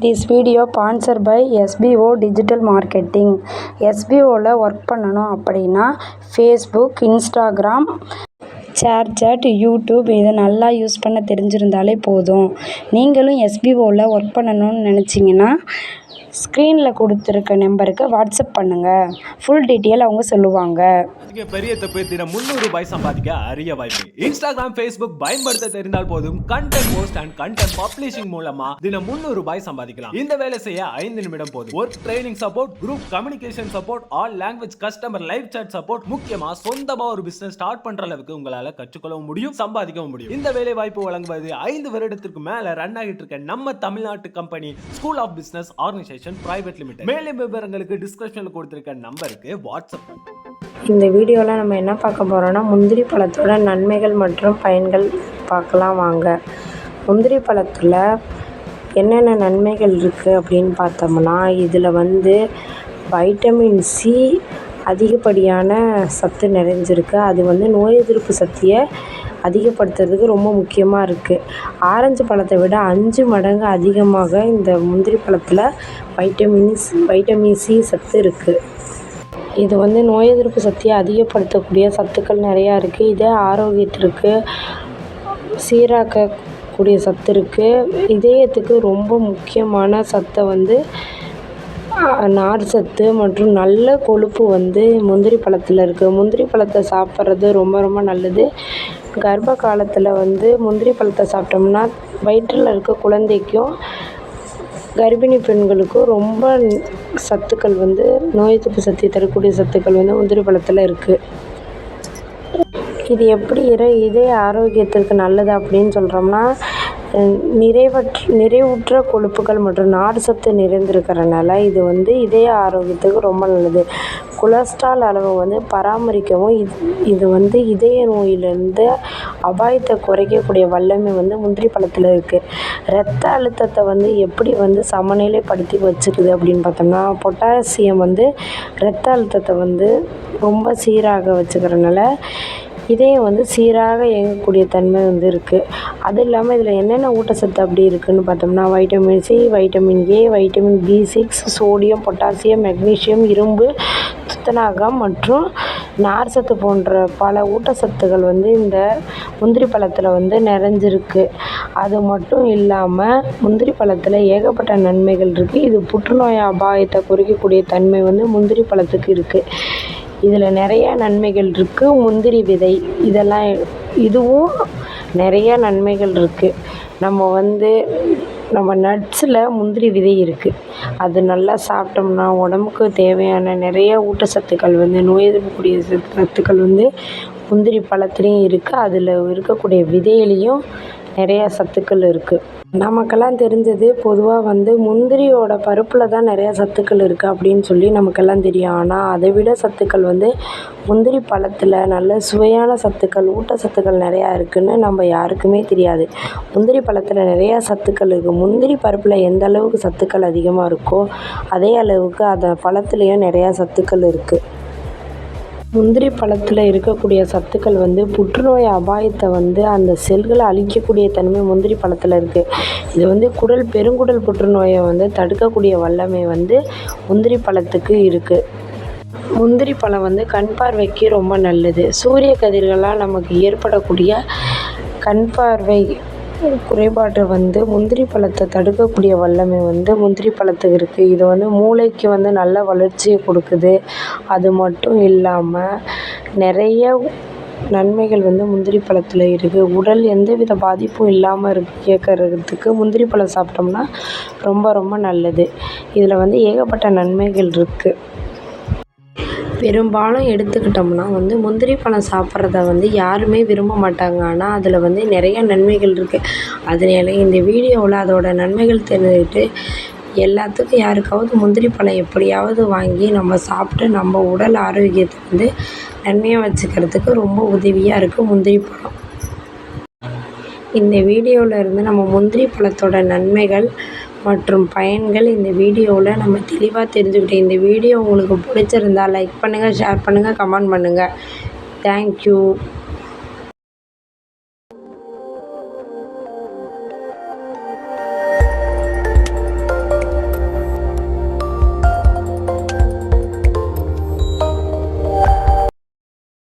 This video sponsor by SPO digital marketing. எஸ்பிஓவில் work பண்ணணும் அப்படின்னா ஃபேஸ்புக், இன்ஸ்டாகிராம், ஷேர்சாட், யூடியூப் இதை நல்லா யூஸ் பண்ண தெரிஞ்சிருந்தாலே போதும். நீங்களும் எஸ்பிஓவில் ஒர்க் பண்ணணும்னு நினச்சிங்கன்னா ஸ்க்ரீனில் கொடுத்துருக்க நம்பருக்கு வாட்ஸ்அப் பண்ணுங்கள். ஃபுல் டீட்டெயில் அவங்க சொல்லுவாங்க. பெரிய தப்பு. தினம் ₹300 சம்பாதிக்க அரிய வாய்ப்பு. இன்ஸ்டாகிராம், ஃபேஸ்புக் பயன்படுத்த தெரிந்தால் போதும். Content post and content publishing மூலமா தினம் ₹300 சம்பாதிக்கலாம். இந்த வேலை செய்ய 5 நிமிடம் போதும். Work training support, group communication support, all language customer live chat support, முக்கியமா சொந்தமா ஒரு பிசினஸ் ஸ்டார்ட் பண்ற அளவுக்கு உங்களால கற்றுக்கொள்ளவும் முடியும், சம்பாதிக்கவும் முடியும். இந்த வேலை வாய்ப்பு வழங்குவது 5 வருடத்திற்கு மேல ரன் ஆகிட்டு இருக்க நம்ம தமிழ்நாட்டு company school of business organisation private limited. மேலும் விவரங்களுக்கு டிஸ்கிரிப்ஷன்ல கொடுத்திருக்க நம்பருக்கு வாட்ஸ்அப். இந்த வீடியோவில் நம்ம என்ன பார்க்க போகிறோம்னா முந்திரி பழத்தோட நன்மைகள் மற்றும் பயன்கள் பார்க்கலாம் வாங்க. முந்திரி பழத்தில் என்னென்ன நன்மைகள் இருக்குது அப்படின்னு பார்த்தோம்னா இதில் வைட்டமின் சி அதிகப்படியான சத்து நிறைஞ்சிருக்கு. அது நோய் எதிர்ப்பு சக்தியை அதிகப்படுத்துறதுக்கு ரொம்ப முக்கியமாக இருக்குது. ஆரஞ்சு பழத்தை விட 5 மடங்கு அதிகமாக இந்த முந்திரி பழத்தில் வைட்டமின் சி சத்து இருக்குது. இது நோய் எதிர்ப்பு சக்தியை அதிகப்படுத்தக்கூடிய சத்துக்கள் நிறையா இருக்குது. இதே ஆரோக்கியத்திற்கு சீராக்கக்கூடிய சத்து இருக்குது. இதயத்துக்கு ரொம்ப முக்கியமான சத்தை நார் சத்து மற்றும் நல்ல கொழுப்பு முந்திரி பழத்தில் இருக்குது. முந்திரி பழத்தை சாப்பிட்றது ரொம்ப ரொம்ப நல்லது. கர்ப்ப காலத்தில் முந்திரி பழத்தை சாப்பிட்டோம்னா வயிற்றில் இருக்க குழந்தைக்கும் கர்ப்பிணி பெண்களுக்கும் ரொம்ப சத்துக்கள் நோய் எதிர்ப்பு சக்தி தரக்கூடிய சத்துக்கள் முந்திரி பழத்தில் இருக்குது. இது எப்படி இதய ஆரோக்கியத்திற்கு நல்லது அப்படின்னு சொல்கிறோம்னா நிறைவுற்ற கொழுப்புகள் மற்றும் நார் சத்து நிறைந்திருக்கிறனால இது இதய ஆரோக்கியத்துக்கு ரொம்ப நல்லது. கொலஸ்ட்ரால் அளவை பராமரிக்கவும் இது இதய நோயிலிருந்து அபாயத்தை குறைக்கக்கூடிய வல்லமை முந்திரி பழத்தில் இருக்குது. இரத்த அழுத்தத்தை எப்படி சமநிலைப்படுத்தி வச்சுக்குது அப்படின்னு பார்த்தோம்னா பொட்டாசியம் இரத்த அழுத்தத்தை ரொம்ப சீராக வச்சுக்கிறனால இதயம் சீராக இயங்கக்கூடிய தன்மை இருக்குது. அது இல்லாமல் இதில் என்னென்ன ஊட்டச்சத்து அப்படி இருக்குதுன்னு பார்த்தோம்னா vitamin C, vitamin A, vitamin B6, sodium, potassium, magnesium, இரும்பு, துத்தநாகம் மற்றும் நார்ச்சத்து போன்ற பல ஊட்டச்சத்துக்கள் இந்த முந்திரி பழத்தில் நிறைஞ்சிருக்கு. அது மட்டும் இல்லாமல் முந்திரி பழத்தில் ஏகப்பட்ட நன்மைகள் இருக்குது. இது புற்றுநோய் அபாயத்தை குறைக்கக்கூடிய தன்மை முந்திரி பழத்துக்கு இருக்குது. இதில் நிறைய நன்மைகள் இருக்குது. முந்திரி விதை இதுவும் நிறைய நன்மைகள் இருக்குது. நம்ம நட்ஸில் முந்திரி விதை இருக்குது. அது நல்லா சாப்பிட்டோம்னா உடம்புக்கு தேவையான நிறைய ஊட்டச்சத்துக்கள் நோய் எதிர்ப்புக்கூடிய சத்துக்கள் முந்திரி பழத்துலேயும் இருக்குது. அதில் இருக்கக்கூடிய விதையிலையும் நிறையா சத்துக்கள் இருக்குது. நமக்கெல்லாம் தெரிஞ்சது பொதுவாக முந்திரியோட பருப்பில் தான் நிறையா சத்துக்கள் இருக்குது அப்படின்னு சொல்லி நமக்கெல்லாம் தெரியும். ஆனால் அதை விட சத்துக்கள் முந்திரி பழத்தில் நல்ல சுவையான சத்துக்கள், ஊட்டச்சத்துக்கள் நிறையா இருக்குதுன்னு நம்ம யாருக்குமே தெரியாது. முந்திரி பழத்தில் நிறையா சத்துக்கள் இருக்குது. முந்திரி பருப்பில் எந்த அளவுக்கு சத்துக்கள் அதிகமாக இருக்கோ அதே அளவுக்கு அந்த பழத்துலேயும் நிறையா சத்துக்கள் இருக்குது. முந்திரி பழத்தில் இருக்கக்கூடிய சத்துக்கள் புற்றுநோய் அபாயத்தை அந்த செல்களை அழிக்கக்கூடிய தன்மை முந்திரி பழத்தில் இருக்குது. இது பெருங்குடல் புற்றுநோயை தடுக்கக்கூடிய வல்லமை முந்திரி பழத்துக்கு இருக்குது. முந்திரி பழம் கண் பார்வைக்கு ரொம்ப நல்லது. சூரிய கதிர்களால் நமக்கு ஏற்படக்கூடிய கண் பார்வை குறைபாட்டை முந்திரி பழத்தை தடுக்கக்கூடிய வல்லமை முந்திரி பழத்துக்கு இருக்குது. இது மூளைக்கு நல்ல வளர்ச்சியை கொடுக்குது. அது மட்டும் இல்லாமல் நிறைய நன்மைகள் முந்திரி பழத்தில் இருக்குது. உடல் எந்தவித பாதிப்பும் இல்லாமல் கேட்கறதுக்கு முந்திரி பழம் சாப்பிட்டோம்னா ரொம்ப ரொம்ப நல்லது. இதில் ஏகப்பட்ட நன்மைகள் இருக்குது. பெரும்பாலும் எடுத்துக்கிட்டோம்னா முந்திரி பழம் சாப்பிட்றத யாருமே விரும்ப மாட்டாங்க. ஆனால் அதில் நிறைய நன்மைகள் இருக்குது. அதனால இந்த வீடியோவில் அதோட நன்மைகள் தெரிஞ்சுக்கிட்டு எல்லாத்துக்கும் யாருக்காவது முந்திரி பழம் எப்படியாவது வாங்கி நம்ம சாப்பிட்டு நம்ம உடல் ஆரோக்கியத்தை நன்மையாக வச்சுக்கிறதுக்கு ரொம்ப உதவியாக இருக்குது முந்திரி பழம். இந்த வீடியோவில் இருந்து நம்ம முந்திரி பழத்தோட நன்மைகள் மற்றும் பயன்கள் இந்த வீடியோவில் நம்ம தெளிவாக தெரிஞ்சுக்கிட்டோம். இந்த வீடியோ உங்களுக்கு பிடிச்சிருந்தா லைக் பண்ணுங்கள், ஷேர் பண்ணுங்கள், கமெண்ட் பண்ணுங்கள். தேங்க்யூ.